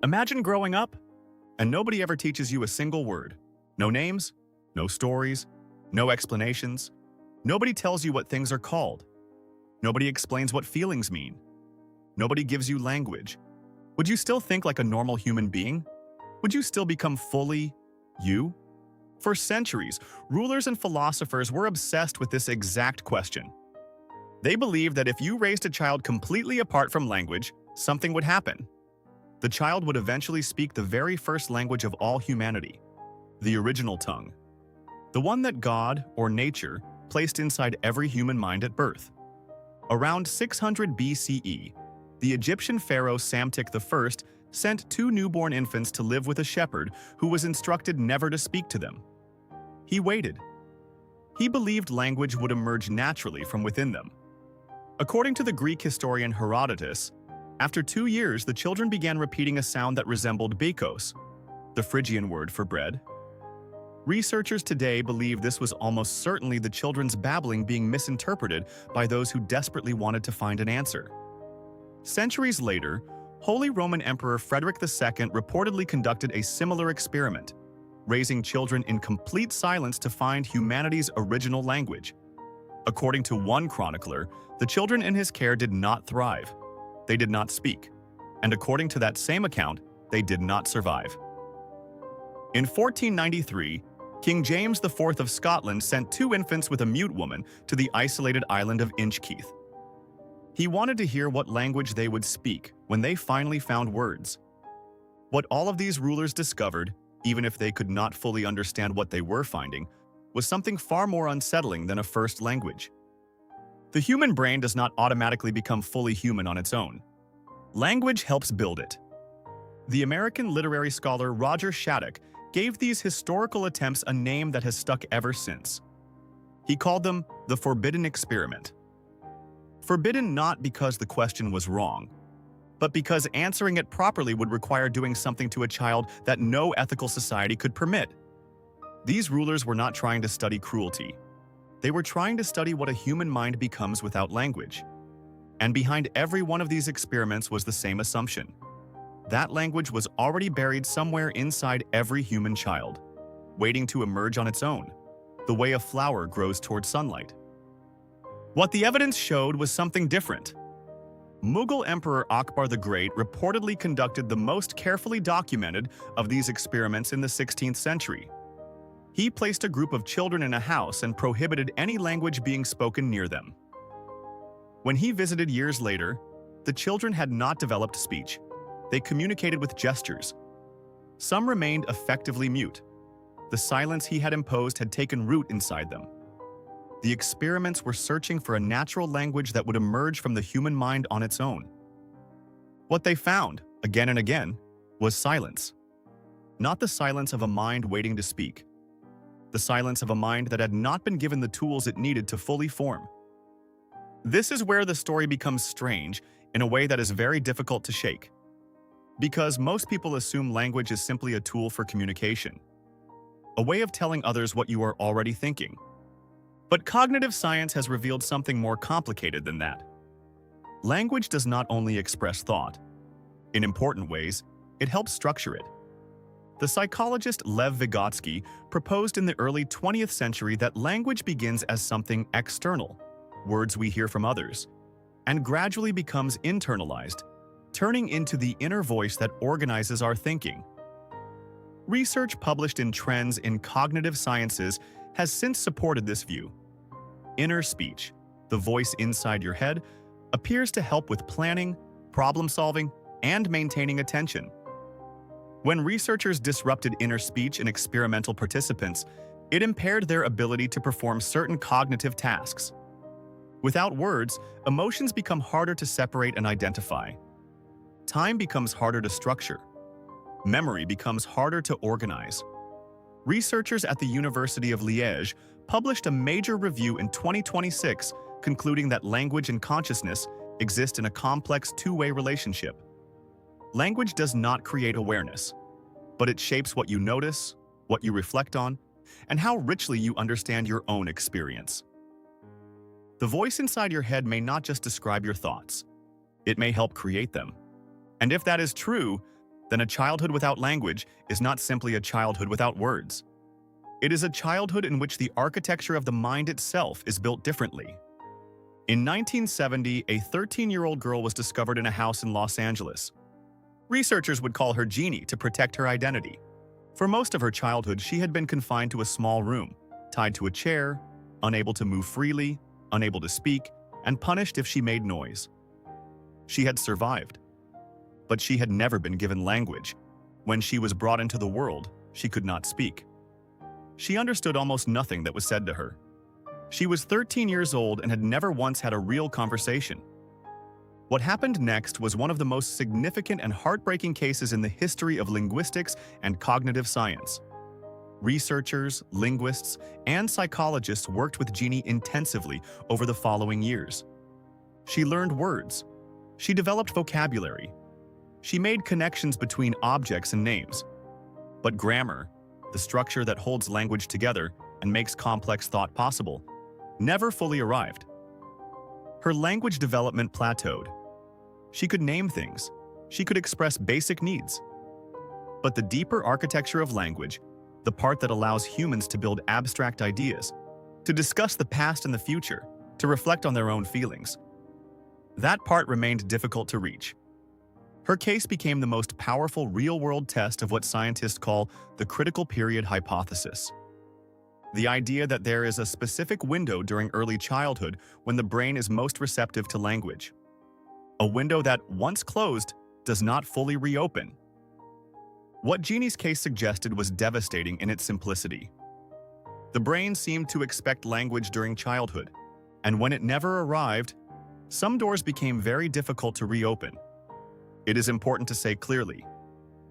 Imagine growing up and nobody ever teaches you a single word. No names, no stories, no explanations. Nobody tells you what things are called. Nobody explains what feelings mean. Nobody gives you language. Would you still think like a normal human being? Would you still become fully you? For centuries, rulers and philosophers were obsessed with this exact question. They believed that if you raised a child completely apart from language, something would happen. The child would eventually speak the very first language of all humanity, the original tongue, the one that God, or nature, placed inside every human mind at birth. Around 600 BCE, the Egyptian pharaoh Psamtik I sent two newborn infants to live with a shepherd who was instructed never to speak to them. He waited. He believed language would emerge naturally from within them. According to the Greek historian Herodotus, after 2 years the children began repeating a sound that resembled bekos, the Phrygian word for bread. Researchers today believe this was almost certainly the children's babbling being misinterpreted by those who desperately wanted to find an answer. Centuries later, Holy Roman Emperor Frederick II reportedly conducted a similar experiment, raising children in complete silence to find humanity's original language. According to one chronicler, the children in his care did not thrive. They did not speak. And according to that same account, they did not survive. In 1493, King James IV of Scotland sent two infants with a mute woman to the isolated island of Inchkeith. He wanted to hear what language they would speak when they finally found words. What all of these rulers discovered, even if they could not fully understand what they were finding, was something far more unsettling than a first language. The human brain does not automatically become fully human on its own. Language helps build it. The American literary scholar Roger Shattuck gave these historical attempts a name that has stuck ever since. He called them the Forbidden Experiment. Forbidden not because the question was wrong, but because answering it properly would require doing something to a child that no ethical society could permit. These rulers were not trying to study cruelty. They were trying to study what a human mind becomes without language. And behind every one of these experiments was the same assumption. That language was already buried somewhere inside every human child, waiting to emerge on its own, the way a flower grows towards sunlight. What the evidence showed was something different. Mughal Emperor Akbar the Great reportedly conducted the most carefully documented of these experiments in the 16th century. He placed a group of children in a house and prohibited any language being spoken near them. When he visited years later, the children had not developed speech. They communicated with gestures. Some remained effectively mute. The silence he had imposed had taken root inside them. The experiments were searching for a natural language that would emerge from the human mind on its own. What they found, again and again, was silence. Not the silence of a mind waiting to speak. The silence of a mind that had not been given the tools it needed to fully form. This is where the story becomes strange in a way that is very difficult to shake. Because most people assume language is simply a tool for communication, a way of telling others what you are already thinking. But cognitive science has revealed something more complicated than that. Language does not only express thought. In important ways, it helps structure it. The psychologist Lev Vygotsky proposed in the early 20th century that language begins as something external, words we hear from others, and gradually becomes internalized, turning into the inner voice that organizes our thinking. Research published in Trends in Cognitive Sciences has since supported this view. Inner speech, the voice inside your head, appears to help with planning, problem-solving, and maintaining attention. When researchers disrupted inner speech in experimental participants, it impaired their ability to perform certain cognitive tasks. Without words, emotions become harder to separate and identify. Time becomes harder to structure. Memory becomes harder to organize. Researchers at the University of Liège published a major review in 2026 concluding that language and consciousness exist in a complex two-way relationship. Language does not create awareness, but it shapes what you notice, what you reflect on, and how richly you understand your own experience. The voice inside your head may not just describe your thoughts. It may help create them. And if that is true, then a childhood without language is not simply a childhood without words. It is a childhood in which the architecture of the mind itself is built differently. In 1970, a 13-year-old girl was discovered in a house in Los Angeles. Researchers would call her Jeannie to protect her identity. For most of her childhood, she had been confined to a small room, tied to a chair, unable to move freely, unable to speak, and punished if she made noise. She had survived, but she had never been given language. When she was brought into the world, she could not speak. She understood almost nothing that was said to her. She was 13 years old and had never once had a real conversation. What happened next was one of the most significant and heartbreaking cases in the history of linguistics and cognitive science. Researchers, linguists, and psychologists worked with Jeannie intensively over the following years. She learned words. She developed vocabulary. She made connections between objects and names. But grammar, the structure that holds language together and makes complex thought possible, never fully arrived. Her language development plateaued. She could name things. She could express basic needs. But the deeper architecture of language, the part that allows humans to build abstract ideas, to discuss the past and the future, to reflect on their own feelings, that part remained difficult to reach. Her case became the most powerful real-world test of what scientists call the critical period hypothesis. The idea that there is a specific window during early childhood when the brain is most receptive to language. A window that, once closed, does not fully reopen. What Jeannie's case suggested was devastating in its simplicity. The brain seemed to expect language during childhood, and when it never arrived, some doors became very difficult to reopen. It is important to say clearly,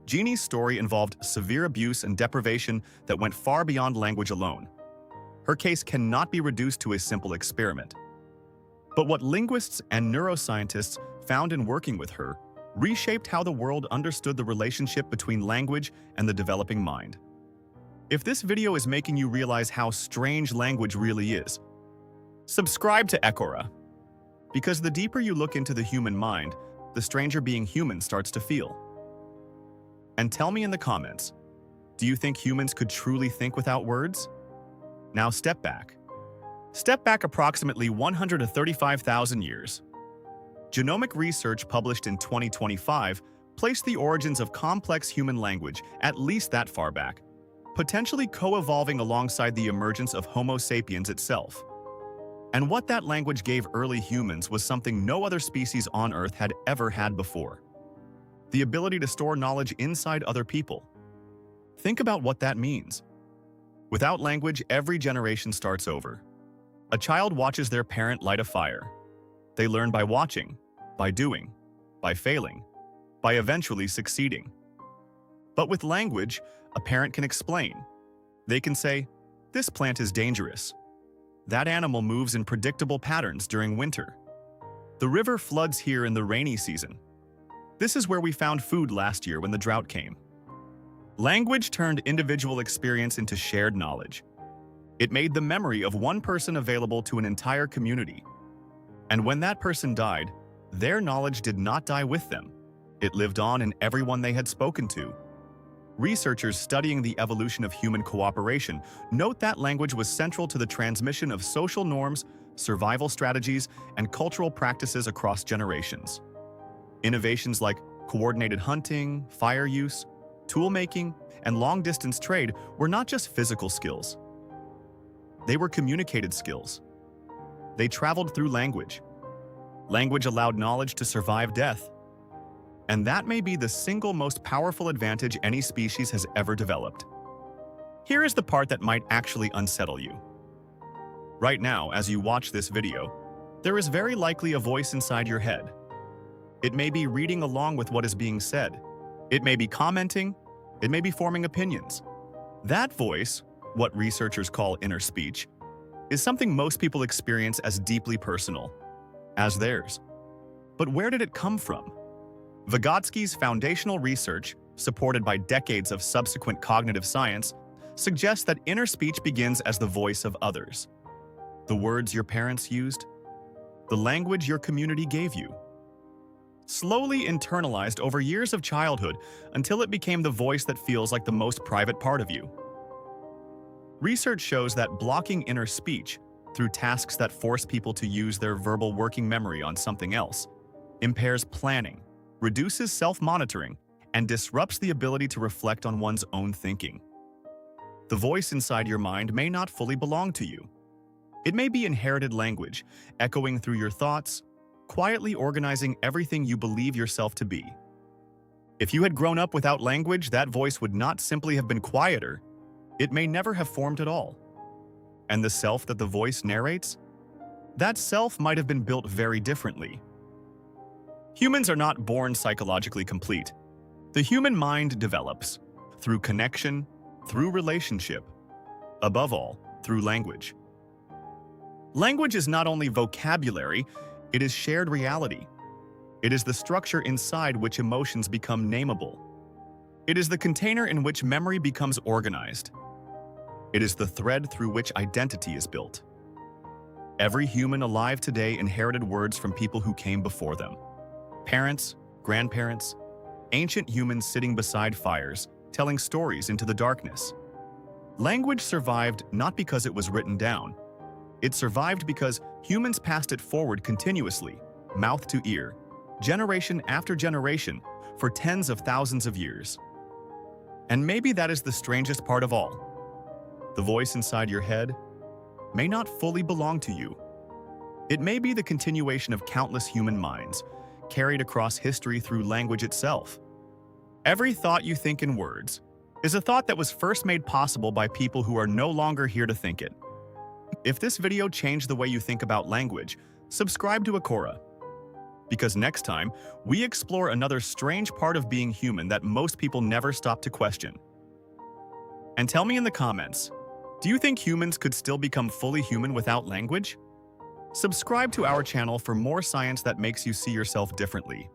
Jeannie's story involved severe abuse and deprivation that went far beyond language alone. Her case cannot be reduced to a simple experiment. But what linguists and neuroscientists found in working with her reshaped how the world understood the relationship between language and the developing mind. If this video is making you realize how strange language really is, subscribe to Ecora, because the deeper you look into the human mind, the stranger being human starts to feel. And tell me in the comments, do you think humans could truly think without words? Now step back. Step back approximately 135,000 years. Genomic research published in 2025 placed the origins of complex human language at least that far back, potentially co-evolving alongside the emergence of Homo sapiens itself. And what that language gave early humans was something no other species on Earth had ever had before: the ability to store knowledge inside other people. Think about what that means. Without language, every generation starts over. A child watches their parent light a fire. They learn by watching, by doing, by failing, by eventually succeeding. But with language, a parent can explain. They can say, "This plant is dangerous. That animal moves in predictable patterns during winter. The river floods here in the rainy season. This is where we found food last year when the drought came." Language turned individual experience into shared knowledge. It made the memory of one person available to an entire community. And when that person died, their knowledge did not die with them. It lived on in everyone they had spoken to. Researchers studying the evolution of human cooperation note that language was central to the transmission of social norms, survival strategies, and cultural practices across generations. Innovations like coordinated hunting, fire use, tool making, and long-distance trade were not just physical skills. They were communicated skills. They traveled through language. Language allowed knowledge to survive death. And that may be the single most powerful advantage any species has ever developed. Here is the part that might actually unsettle you. Right now, as you watch this video, there is very likely a voice inside your head. It may be reading along with what is being said. It may be commenting. It may be forming opinions. That voice, what researchers call inner speech, is something most people experience as deeply personal, as theirs. But where did it come from? Vygotsky's foundational research, supported by decades of subsequent cognitive science, suggests that inner speech begins as the voice of others. The words your parents used, the language your community gave you. slowly internalized over years of childhood until it became the voice that feels like the most private part of you. Research shows that blocking inner speech through tasks that force people to use their verbal working memory on something else impairs planning, reduces self-monitoring, and disrupts the ability to reflect on one's own thinking. The voice inside your mind may not fully belong to you. It may be inherited language, echoing through your thoughts, quietly organizing everything you believe yourself to be. If you had grown up without language, that voice would not simply have been quieter, it may never have formed at all. And the self that the voice narrates? That self might have been built very differently. Humans are not born psychologically complete. The human mind develops through connection, through relationship, above all, through language. Language is not only vocabulary, it is shared reality. It is the structure inside which emotions become nameable. It is the container in which memory becomes organized. It is the thread through which identity is built. Every human alive today inherited words from people who came before them. Parents, grandparents, ancient humans sitting beside fires, telling stories into the darkness. Language survived not because it was written down. It survived because humans passed it forward continuously, mouth to ear, generation after generation, for tens of thousands of years. And maybe that is the strangest part of all. The voice inside your head may not fully belong to you. It may be the continuation of countless human minds, carried across history through language itself. Every thought you think in words is a thought that was first made possible by people who are no longer here to think it. If this video changed the way you think about language, subscribe to Akora. Because next time, we explore another strange part of being human that most people never stop to question. And tell me in the comments, do you think humans could still become fully human without language? Subscribe to our channel for more science that makes you see yourself differently.